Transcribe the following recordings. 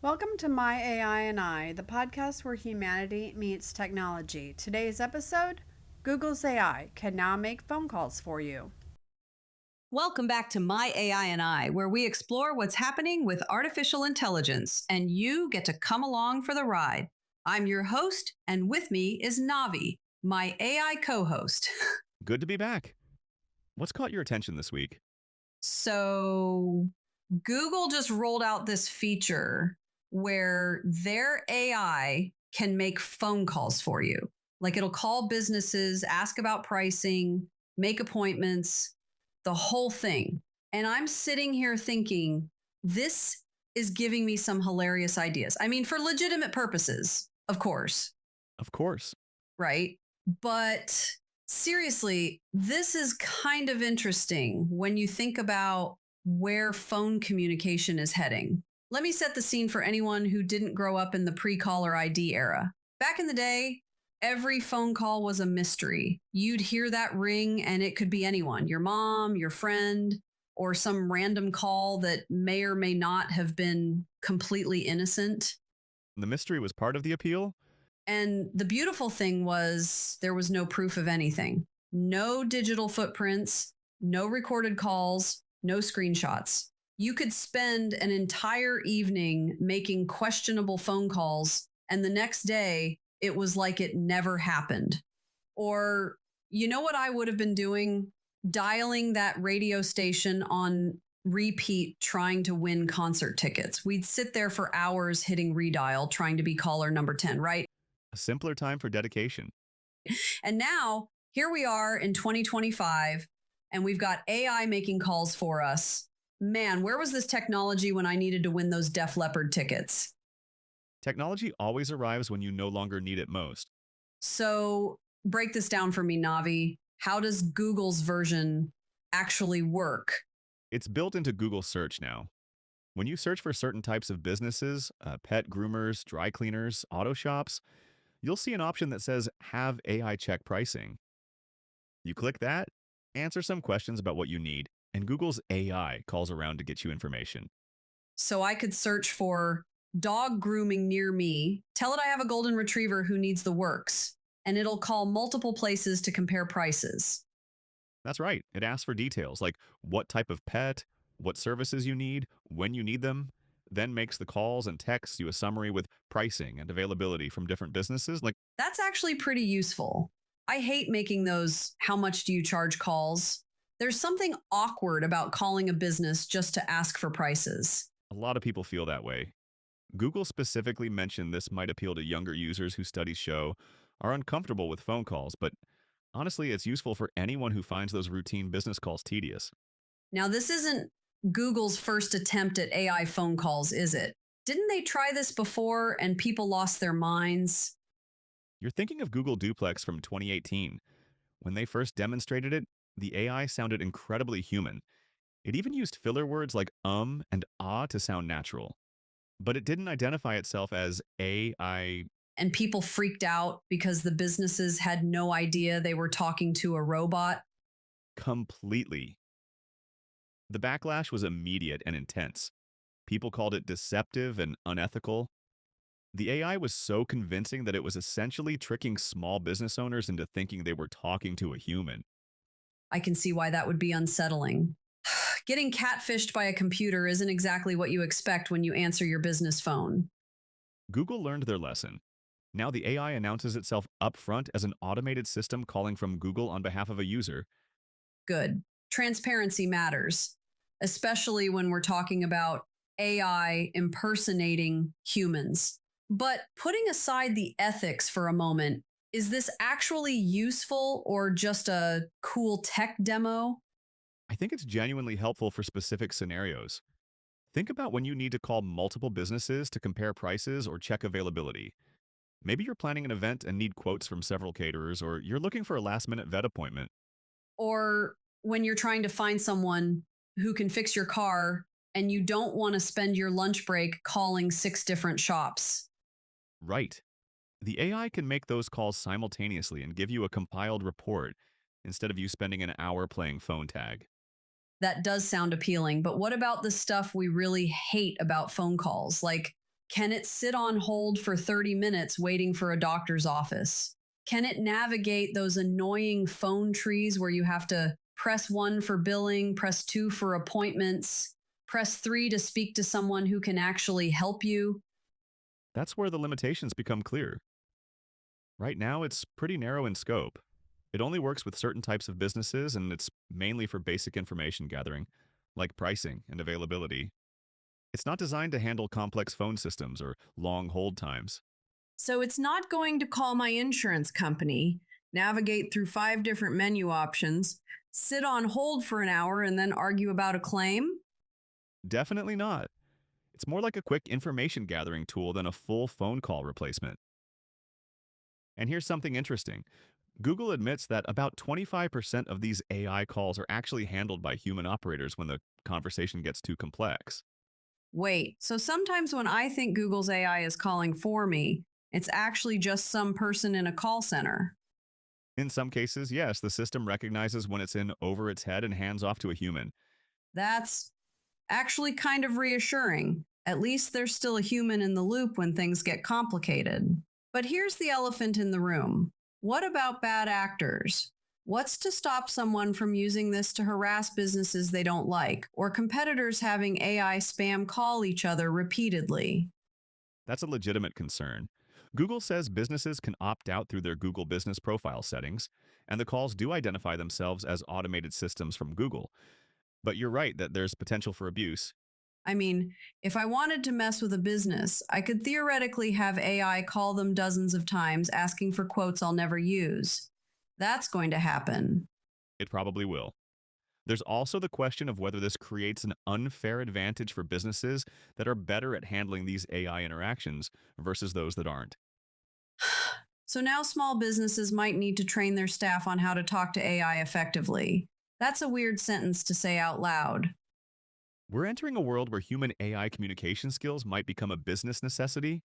Welcome to My AI and I, the podcast where humanity meets technology. Today's episode, Google's AI can now make phone calls for you. Welcome back to My AI and I, where we explore what's happening with artificial intelligence, and you get to come along for the ride. I'm your host, and with me is Navi, my AI co-host. Good to be back. What's caught your attention this week? So, Google just rolled out this feature where their AI can make phone calls for you. Like it'll call businesses, ask about pricing, make appointments, the whole thing. And I'm sitting here thinking, this is giving me some hilarious ideas. I mean, for legitimate purposes, of course, Of course. right? But seriously, this is kind of interesting when you think about where phone communication is heading. Let me set the scene for anyone who didn't grow up in the pre-caller ID era. Back in the day, every phone call was a mystery. You'd hear that ring and it could be anyone, your mom, your friend, or some random call that may or may not have been completely innocent. The mystery was part of the appeal. And the beautiful thing was there was no proof of anything. No digital footprints, no recorded calls, no screenshots. You could spend an entire evening making questionable phone calls, and the next day it was like it never happened. Or, you know what I would have been doing? Dialing that radio station on repeat, trying to win concert tickets. We'd sit there for hours hitting redial, trying to be caller number 10, right? A simpler time for dedication. And now here we are in 2025, and we've got AI making calls for us. Man, where was this technology when I needed to win those Def Leppard tickets? Technology always arrives when you no longer need it most. So break this down for me, Navi. How does Google's version actually work? It's built into Google Search now. When you search for certain types of businesses, pet groomers, dry cleaners, auto shops, you'll see an option that says Have AI check pricing. You click that, answer some questions about what you need, and Google's AI calls around to get you information. So I could search for dog grooming near me, tell it I have a golden retriever who needs the works, and it'll call multiple places to compare prices. That's right. It asks for details like what type of pet, what services you need, when you need them, then makes the calls and texts you a summary with pricing and availability from different businesses. Like, That's actually pretty useful. I hate making those how much do you charge calls. There's something awkward about calling a business just to ask for prices. a lot of people feel that way. Google specifically mentioned this might appeal to younger users who studies show are uncomfortable with phone calls, but honestly, it's useful for anyone who finds those routine business calls tedious. Now, this isn't Google's first attempt at AI phone calls, is it? Didn't they try this before and people lost their minds? You're thinking of Google Duplex from 2018. When they first demonstrated it, the AI sounded incredibly human. It even used filler words like and ah to sound natural. But it didn't identify itself as AI And people freaked out because the businesses had no idea they were talking to a robot. completely. The backlash was immediate and intense. People called it deceptive and unethical. The AI was so convincing that it was essentially tricking small business owners into thinking they were talking to a human. I can see why that would be unsettling. Getting catfished by a computer isn't exactly what you expect when you answer your business phone. Google learned their lesson. Now the AI announces itself upfront as an automated system calling from Google on behalf of a user. Good. Transparency matters, especially when we're talking about AI impersonating humans. But putting aside the ethics for a moment, is this actually useful or just a cool tech demo? I think it's genuinely helpful for specific scenarios. Think about when you need to call multiple businesses to compare prices or check availability. Maybe you're planning an event and need quotes from several caterers, or you're looking for a last-minute vet appointment. Or when you're trying to find someone who can fix your car and you don't want to spend your lunch break calling 6 different shops. Right. The AI can make those calls simultaneously and give you a compiled report instead of you spending an hour playing phone tag. That does sound appealing, but what about the stuff we really hate about phone calls, like Can it sit on hold for 30 minutes waiting for a doctor's office? Can it navigate those annoying phone trees where you have to press 1 for billing, press 2 for appointments, press 3 to speak to someone who can actually help you? That's where the limitations become clear. Right now, it's pretty narrow in scope. It only works with certain types of businesses, and it's mainly for basic information gathering, like pricing and availability. It's not designed to handle complex phone systems or long hold times. So it's not going to call my insurance company, navigate through 5 different menu options, sit on hold for an hour, and then argue about a claim? Definitely not. It's more like a quick information gathering tool than a full phone call replacement. And here's something interesting. Google admits that about 25% of these AI calls are actually handled by human operators when the conversation gets too complex. Wait, so sometimes when I think Google's AI is calling for me, it's actually just some person in a call center. In some cases, yes, the system recognizes when it's in over its head and hands off to a human. That's actually kind of reassuring. At least there's still a human in the loop when things get complicated. But here's the elephant in the room. What about bad actors? What's to stop someone from using this to harass businesses they don't like, or competitors having AI spam call each other repeatedly? That's a legitimate concern. Google says businesses can opt out through their Google Business Profile settings, and the calls do identify themselves as automated systems from Google. But you're right that there's potential for abuse. I mean, if I wanted to mess with a business, I could theoretically have AI call them dozens of times asking for quotes I'll never use. That's going to happen. It probably will. There's also the question of whether this creates an unfair advantage for businesses that are better at handling these AI interactions versus those that aren't. So now small businesses might need to train their staff on how to talk to AI effectively. That's a weird sentence to say out loud. We're entering a world where human AI communication skills might become a business necessity.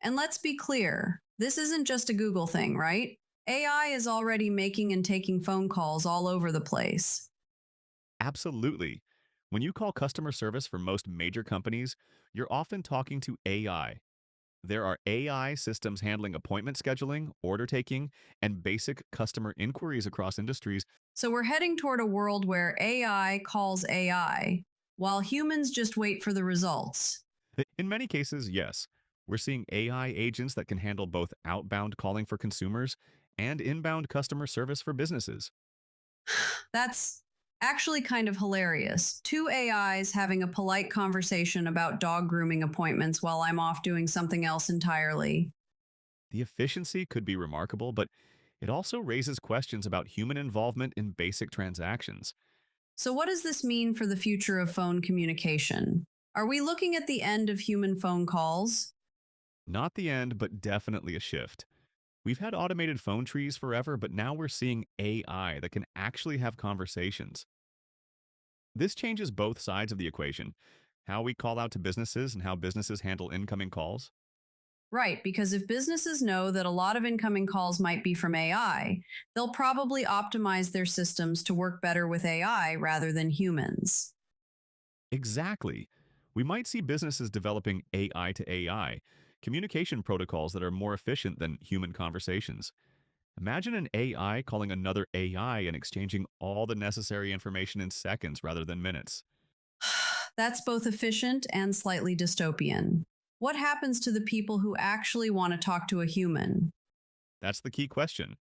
And let's be clear, this isn't just a Google thing, right? AI is already making and taking phone calls all over the place. Absolutely. When you call customer service for most major companies, you're often talking to AI. There are AI systems handling appointment scheduling, order taking, and basic customer inquiries across industries. So we're heading toward a world where AI calls AI, while humans just wait for the results. In many cases, yes, we're seeing AI agents that can handle both outbound calling for consumers and inbound customer service for businesses. That's actually kind of hilarious. 2 AIs having a polite conversation about dog grooming appointments while I'm off doing something else entirely. The efficiency could be remarkable, but it also raises questions about human involvement in basic transactions. So, what does this mean for the future of phone communication? Are we looking at the end of human phone calls? Not the end, but definitely a shift. We've had automated phone trees forever, but now we're seeing AI that can actually have conversations. This changes both sides of the equation, how we call out to businesses and how businesses handle incoming calls. Right, because if businesses know that a lot of incoming calls might be from AI, they'll probably optimize their systems to work better with AI rather than humans. Exactly. We might see businesses developing AI to AI, communication protocols that are more efficient than human conversations. Imagine an AI calling another AI and exchanging all the necessary information in seconds rather than minutes. That's both efficient and slightly dystopian. What happens to the people who actually want to talk to a human? That's the key question.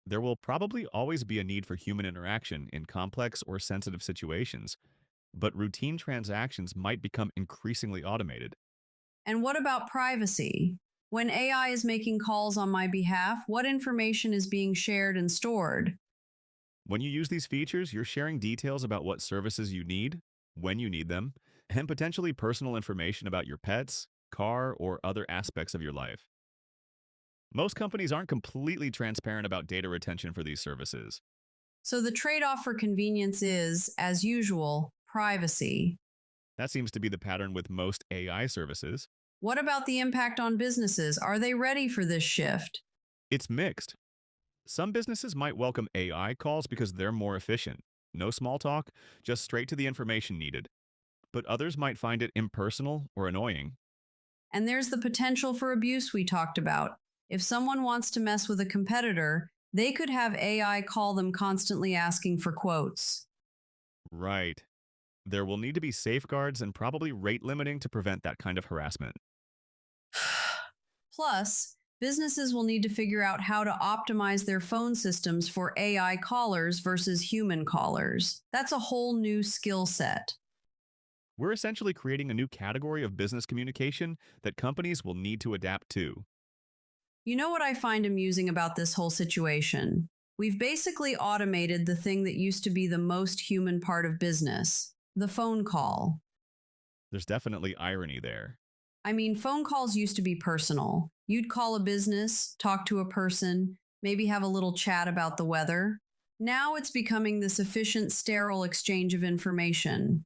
There will probably always be a need for human interaction in complex or sensitive situations, but routine transactions might become increasingly automated. And what about privacy? When AI is making calls on my behalf, what information is being shared and stored? When you use these features, you're sharing details about what services you need, when you need them, and potentially personal information about your pets, car, or other aspects of your life. Most companies aren't completely transparent about data retention for these services. So the trade off for convenience is, as usual, privacy. That seems to be the pattern with most AI services. What about the impact on businesses? Are they ready for this shift? It's mixed. Some businesses might welcome AI calls because they're more efficient. No small talk, just straight to the information needed. But others might find it impersonal or annoying. And there's the potential for abuse we talked about. If someone wants to mess with a competitor, they could have AI call them constantly asking for quotes. Right. There will need to be safeguards and probably rate limiting to prevent that kind of harassment. Plus, businesses will need to figure out how to optimize their phone systems for AI callers versus human callers. That's a whole new skill set. We're essentially creating a new category of business communication that companies will need to adapt to. You know what I find amusing about this whole situation? We've basically automated the thing that used to be the most human part of business, the phone call. There's definitely irony there. I mean, phone calls used to be personal. You'd call a business, talk to a person, maybe have a little chat about the weather. Now it's becoming this efficient, sterile exchange of information.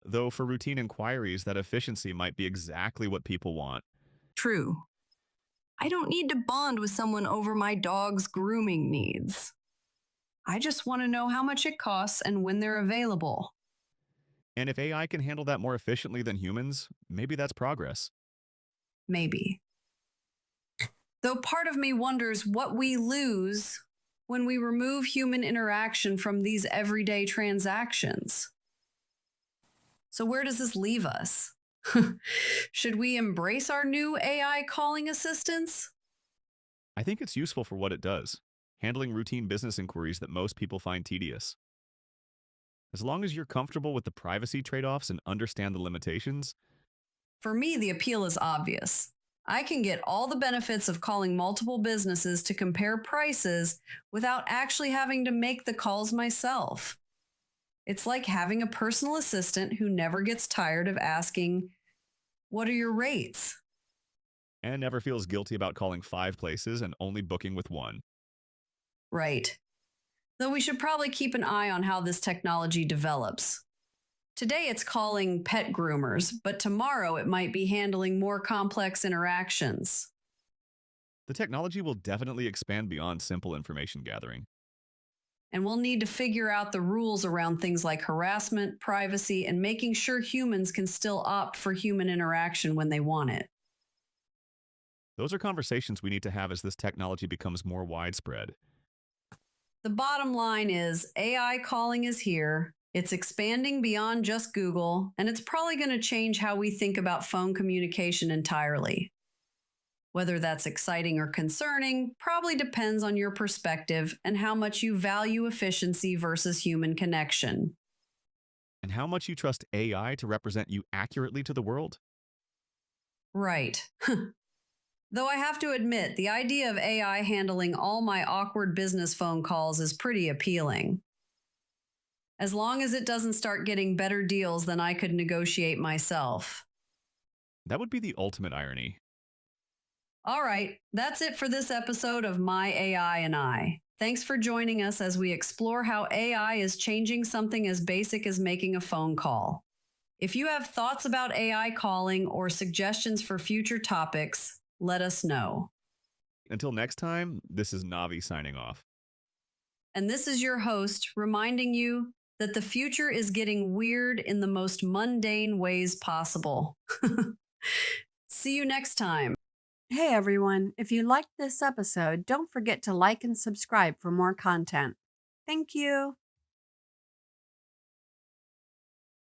Though for routine inquiries, that efficiency might be exactly what people want. True. I don't need to bond with someone over my dog's grooming needs. I just want to know how much it costs and when they're available. And if AI can handle that more efficiently than humans, maybe that's progress. Maybe. Though part of me wonders what we lose when we remove human interaction from these everyday transactions. So where does this leave us? Should we embrace our new AI calling assistants? I think it's useful for what it does, handling routine business inquiries that most people find tedious. As long as you're comfortable with the privacy trade-offs and understand the limitations, For me, the appeal is obvious. I can get all the benefits of calling multiple businesses to compare prices without actually having to make the calls myself. It's like having a personal assistant who never gets tired of asking, "What are your rates?" and never feels guilty about calling 5 places and only booking with one. Right. Though we should probably keep an eye on how this technology develops. Today it's calling pet groomers, but tomorrow it might be handling more complex interactions. The technology will definitely expand beyond simple information gathering. And we'll need to figure out the rules around things like harassment, privacy, and making sure humans can still opt for human interaction when they want it. Those are conversations we need to have as this technology becomes more widespread. The bottom line is AI calling is here. It's expanding beyond just Google, and it's probably going to change how we think about phone communication entirely. Whether that's exciting or concerning probably depends on your perspective and how much you value efficiency versus human connection. And how much you trust AI to represent you accurately to the world? Right. Though I have to admit, the idea of AI handling all my awkward business phone calls is pretty appealing. As long as it doesn't start getting better deals than I could negotiate myself. That would be the ultimate irony. All right, that's it for this episode of My AI and I. Thanks for joining us as we explore how AI is changing something as basic as making a phone call. If you have thoughts about AI calling or suggestions for future topics, let us know. Until next time, this is Navi signing off. And this is your host reminding you that the future is getting weird in the most mundane ways possible. See you next time. Hey everyone, if you liked this episode, don't forget to like and subscribe for more content. Thank you.